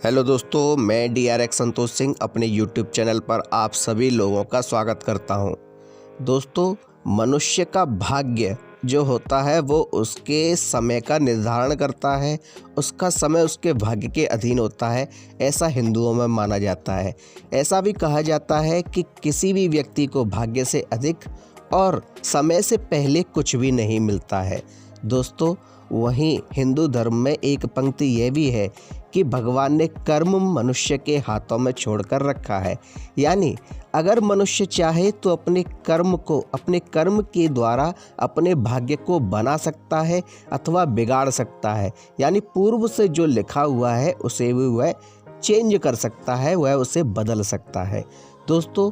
Hello दोस्तों, मैं DRX Santosh Singh अपने YouTube चैनल पर आप सभी लोगों का स्वागत करता हूं। दोस्तों, मनुष्य का भाग्य जो होता है वो उसके समय का निर्धारण करता है। उसका समय उसके भाग्य के अधीन होता है, ऐसा हिंदुओं में माना जाता है। ऐसा भी कहा जाता है कि किसी भी व्यक्ति को भाग्य से अधिक और समय से पहले कुछ भी नहीं मिलता है। दोस्तों, वहीं हिंदू धर्म में एक पंक्ति यह भी है कि भगवान ने कर्म मनुष्य के हाथों में छोड़कर रखा है। यानी अगर मनुष्य चाहे तो अपने कर्म के द्वारा अपने भाग्य को बना सकता है अथवा बिगाड़ सकता है। यानी पूर्व से जो लिखा हुआ है उसे भी वह चेंज कर सकता है, वह उसे बदल सकता है। दोस्तों,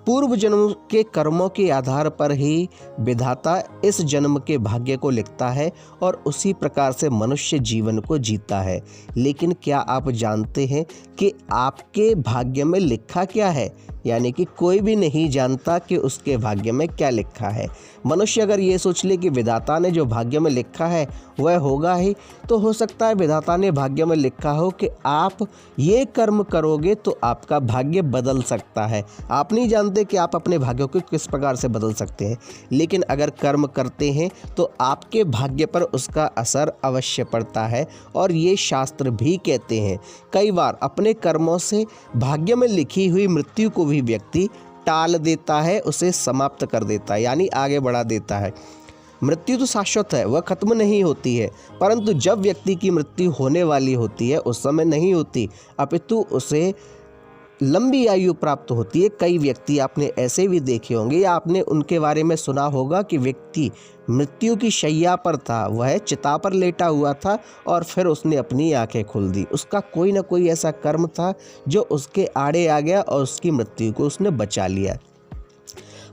पूर्व जन्म के कर्मों के आधार पर ही विधाता इस जन्म के भाग्य को लिखता है और उसी प्रकार से मनुष्य जीवन को जीता है। लेकिन क्या आप जानते हैं कि आपके भाग्य में लिखा क्या है? यानी कि कोई भी नहीं जानता कि उसके भाग्य में क्या लिखा है। मनुष्य अगर ये सोच ले कि विधाता ने जो भाग्य में लिखा है वह होगा ही, तो हो सकता है विधाता ने भाग्य में लिखा हो कि आप ये कर्म करोगे तो आपका भाग्य बदल सकता है। आप नहीं जानते कि आप अपने भाग्य को किस प्रकार से बदल सकते हैं, लेकिन अगर कर्म करते हैं तो आपके भाग्य पर उसका असर अवश्य पड़ता है। और ये शास्त्र भी कहते हैं, कई बार अपने कर्मों से भाग्य में लिखी हुई मृत्यु को भी व्यक्ति टाल देता है, उसे समाप्त कर देता है, यानी आगे बढ़ा देता है। मृत्यु तो शाश्वत है, वह खत्म नहीं होती है, परंतु जब व्यक्ति की मृत्यु होने वाली होती है उस समय नहीं होती, अपितु उसे लंबी आयु प्राप्त होती है। कई व्यक्ति आपने ऐसे भी देखे होंगे या आपने उनके बारे में सुना होगा कि व्यक्ति मृत्यु की शैया पर था, वह चिता पर लेटा हुआ था और फिर उसने अपनी आंखें खोल दी। उसका कोई ना कोई ऐसा कर्म था जो उसके आड़े आ गया और उसकी मृत्यु को उसने बचा लिया।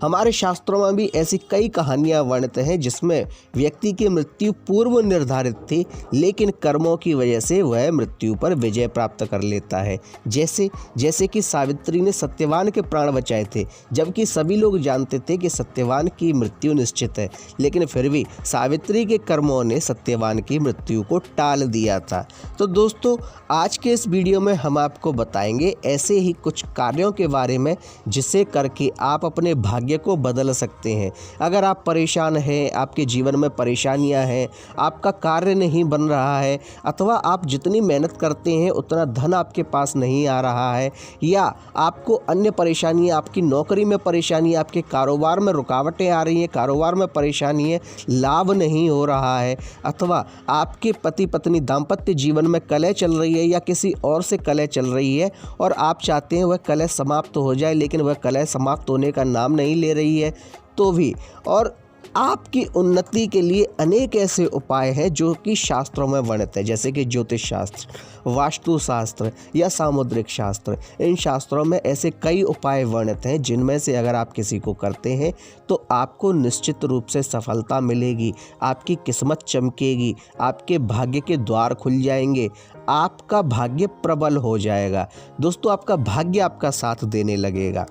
हमारे शास्त्रों में भी ऐसी कई कहानियां वर्णित हैं जिसमें व्यक्ति की मृत्यु पूर्व निर्धारित थी, लेकिन कर्मों की वजह से वह मृत्यु पर विजय प्राप्त कर लेता है। जैसे कि सावित्री ने सत्यवान के प्राण बचाए थे, जबकि सभी लोग जानते थे कि सत्यवान की मृत्यु निश्चित है, लेकिन फिर भी सावित्री के कर्मों ने सत्यवान की मृत्यु को टाल दिया था। तो दोस्तों, आज के इस वीडियो में हम आपको बताएंगे ऐसे ही कुछ कार्यों के बारे में जिसे करके आप अपने भाग्य को बदल सकते हैं। अगर आप परेशान हैं, आपके जीवन में परेशानियां हैं, आपका कार्य नहीं बन रहा है, अथवा आप जितनी मेहनत करते हैं उतना धन आपके पास नहीं आ रहा है, या आपको अन्य परेशानियां, आपकी नौकरी में परेशानी, आपके कारोबार में रुकावटें आ रही हैं, कारोबार में परेशानी है, लाभ नहीं हो रहा है, अथवा आपके पति पत्नी दाम्पत्य जीवन में कलह चल रही है या किसी और से कलह चल रही है और आप चाहते हैं वह कलह समाप्त हो जाए, लेकिन वह कलह समाप्त होने का नाम नहीं ले रही है, तो भी और आपकी उन्नति के लिए अनेक ऐसे उपाय हैं जो कि शास्त्रों में वर्णित है, जैसे कि ज्योतिष शास्त्र, वास्तु शास्त्र या सामुद्रिक शास्त्र। इन शास्त्रों में ऐसे कई उपाय वर्णित हैं जिनमें से अगर आप किसी को करते हैं तो आपको निश्चित रूप से सफलता मिलेगी, आपकी किस्मत चमकेगी, आपके भाग्य के द्वार खुल जाएंगे, आपका भाग्य प्रबल हो जाएगा। दोस्तों, आपका भाग्य आपका साथ देने लगेगा।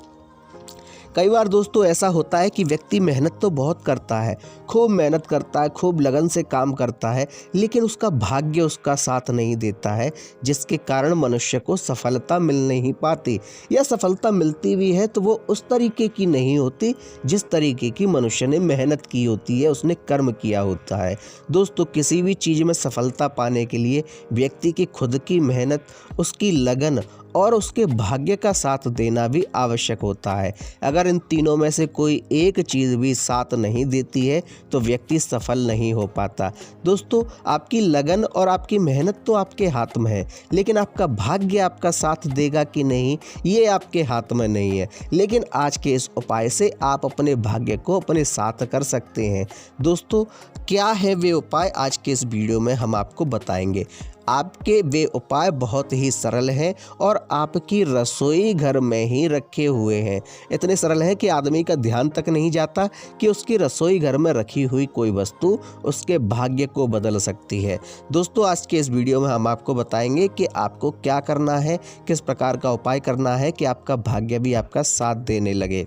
कई बार दोस्तों ऐसा होता है कि व्यक्ति मेहनत तो बहुत करता है, खूब मेहनत करता है, खूब लगन से काम करता है, लेकिन उसका भाग्य उसका साथ नहीं देता है, जिसके कारण मनुष्य को सफलता मिल नहीं पाती, या सफलता मिलती भी है तो वो उस तरीके की नहीं होती जिस तरीके की मनुष्य ने मेहनत की होती है, उसने कर्म किया होता है। दोस्तों, किसी भी चीज़ में सफलता पाने के लिए व्यक्ति की खुद की मेहनत, उसकी लगन और उसके भाग्य का साथ देना भी आवश्यक होता है। अगर इन तीनों में से कोई एक चीज़ भी साथ नहीं देती है तो व्यक्ति सफल नहीं हो पाता। दोस्तों, आपकी लगन और आपकी मेहनत तो आपके हाथ में है, लेकिन आपका भाग्य आपका साथ देगा कि नहीं, ये आपके हाथ में नहीं है। लेकिन आज के इस उपाय से आप अपने भाग्य को अपने साथ कर सकते हैं। दोस्तों, क्या है वे उपाय, आज के इस वीडियो में हम आपको बताएंगे। आपके वे उपाय बहुत ही सरल हैं और आपकी रसोई घर में ही रखे हुए हैं। इतने सरल है कि आदमी का ध्यान तक नहीं जाता कि उसकी रसोई घर में रखी हुई कोई वस्तु उसके भाग्य को बदल सकती है। दोस्तों, आज के इस वीडियो में हम आपको बताएंगे कि आपको क्या करना है, किस प्रकार का उपाय करना है कि आपका भाग्य भी आपका साथ देने लगे।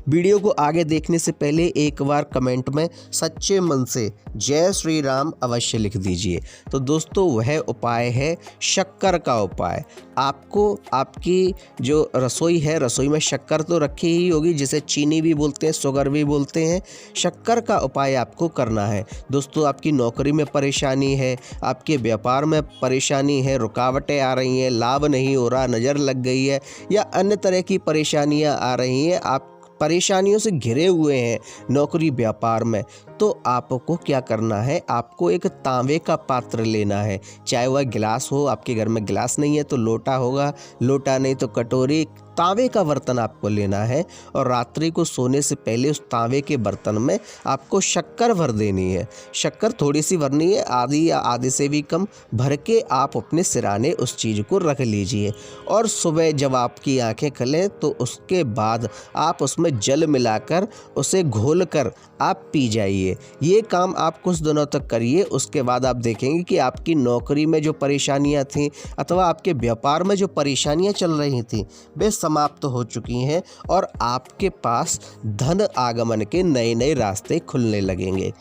वीडियो को आगे देखने से पहले एक बार कमेंट में सच्चे मन से जय श्री राम अवश्य लिख दीजिए। तो दोस्तों वह उपाय है शक्कर का उपाय। आपको आपकी जो रसोई है, रसोई में शक्कर तो रखी ही होगी, जिसे चीनी भी बोलते हैं, शुगर भी बोलते हैं। शक्कर का उपाय आपको करना है। दोस्तों आपकी नौकरी में परेशानी है, आपके व्यापार में परेशानी है, रुकावटें आ रही हैं, लाभ नहीं हो रहा, नज़र लग गई है या अन्य तरह की परेशानियां आ रही हैं, आप परेशानियों से घिरे हुए हैं नौकरी व्यापार में, तो आपको क्या करना है, आपको एक तांबे का पात्र लेना है। चाहे वह गिलास हो, आपके घर में गिलास नहीं है तो लोटा होगा, लोटा नहीं तो कटोरी, तांबे का बर्तन आपको लेना है और रात्रि को सोने से पहले उस तांबे के बर्तन में आपको शक्कर भर देनी है। शक्कर थोड़ी सी भरनी है, आधी या आधे से भी कम भर के आप अपने सिराने उस चीज़ को रख लीजिए और सुबह जब आपकी आंखें खुलें तो उसके बाद आप उसमें जल मिलाकर उसे घोल कर आप पी जाइए। ये काम आप कुछ दिनों तक करिए, उसके बाद आप देखेंगे कि आपकी नौकरी में जो परेशानियां थीं अथवा आपके व्यापार में जो परेशानियां चल रही थीं वे समाप्त हो चुकी हैं और आपके पास धन आगमन के नए नए रास्ते खुलने लगेंगे।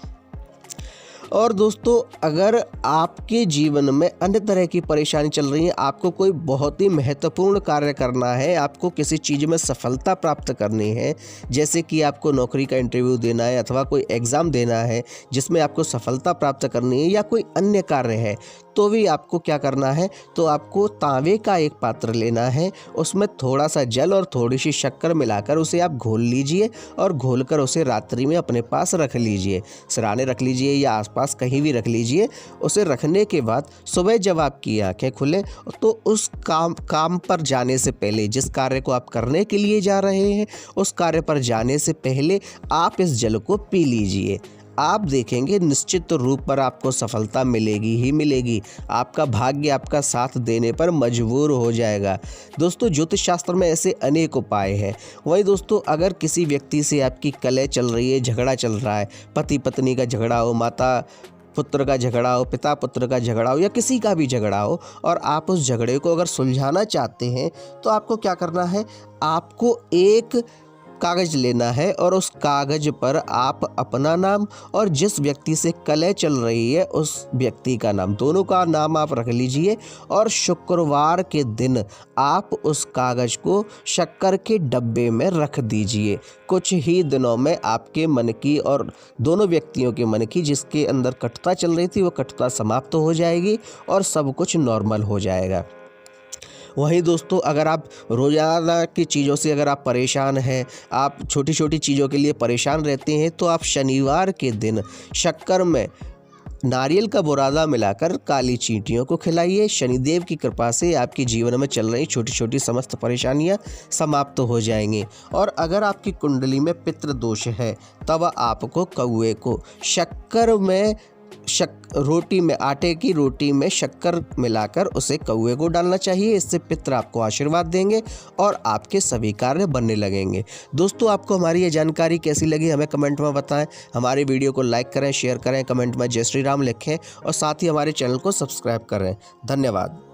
और दोस्तों अगर आपके जीवन में अन्य तरह की परेशानी चल रही है, आपको कोई बहुत ही महत्वपूर्ण कार्य करना है, आपको किसी चीज़ में सफलता प्राप्त करनी है, जैसे कि आपको नौकरी का इंटरव्यू देना है अथवा कोई एग्ज़ाम देना है जिसमें आपको सफलता प्राप्त करनी है या कोई अन्य कार्य है, तो भी आपको क्या करना है, तो आपको तांबे का एक पात्र लेना है, उसमें थोड़ा सा जल और थोड़ी सी शक्कर मिलाकर उसे आप घोल लीजिए और घोलकर उसे रात्रि में अपने पास रख लीजिए, सिराने रख लीजिए या आसपास कहीं भी रख लीजिए। उसे रखने के बाद सुबह जब आपकी आंखें खुले तो उस काम पर जाने से पहले, जिस कार्य को आप करने के लिए जा रहे हैं उस कार्य पर जाने से पहले आप इस जल को पी लीजिए। आप देखेंगे निश्चित रूप पर आपको सफलता मिलेगी ही मिलेगी, आपका भाग्य आपका साथ देने पर मजबूर हो जाएगा। दोस्तों ज्योतिष शास्त्र में ऐसे अनेक उपाय हैं। वही दोस्तों अगर किसी व्यक्ति से आपकी कलह चल रही है, झगड़ा चल रहा है, पति पत्नी का झगड़ा हो, माता पुत्र का झगड़ा हो, पिता पुत्र का झगड़ा हो या किसी का भी झगड़ा हो और आप उस झगड़े को अगर सुलझाना चाहते हैं तो आपको क्या करना है, आपको एक कागज़ लेना है और उस कागज़ पर आप अपना नाम और जिस व्यक्ति से कलह चल रही है उस व्यक्ति का नाम, दोनों का नाम आप रख लीजिए और शुक्रवार के दिन आप उस कागज़ को शक्कर के डब्बे में रख दीजिए। कुछ ही दिनों में आपके मन की और दोनों व्यक्तियों के मन की जिसके अंदर कटुता चल रही थी वो कटुता समाप्त हो जाएगी और सब कुछ नॉर्मल हो जाएगा। वहीं दोस्तों अगर आप रोज़ाना की चीज़ों से अगर आप परेशान हैं, आप छोटी छोटी चीज़ों के लिए परेशान रहते हैं, तो आप शनिवार के दिन शक्कर में नारियल का बुरादा मिलाकर काली चींटियों को खिलाइए। शनिदेव की कृपा से आपके जीवन में चल रही छोटी छोटी समस्त परेशानियां समाप्त हो जाएंगी। और अगर आपकी कुंडली में पितृ दोष है तब आपको कौवे को शक्कर में रोटी में, आटे की रोटी में शक्कर मिलाकर उसे कौवे को डालना चाहिए। इससे पितृ आपको आशीर्वाद देंगे और आपके सभी कार्य बनने लगेंगे। दोस्तों आपको हमारी ये जानकारी कैसी लगी हमें कमेंट में बताएं। हमारे वीडियो को लाइक करें, शेयर करें, कमेंट में जय श्री राम लिखें और साथ ही हमारे चैनल को सब्सक्राइब करें। धन्यवाद।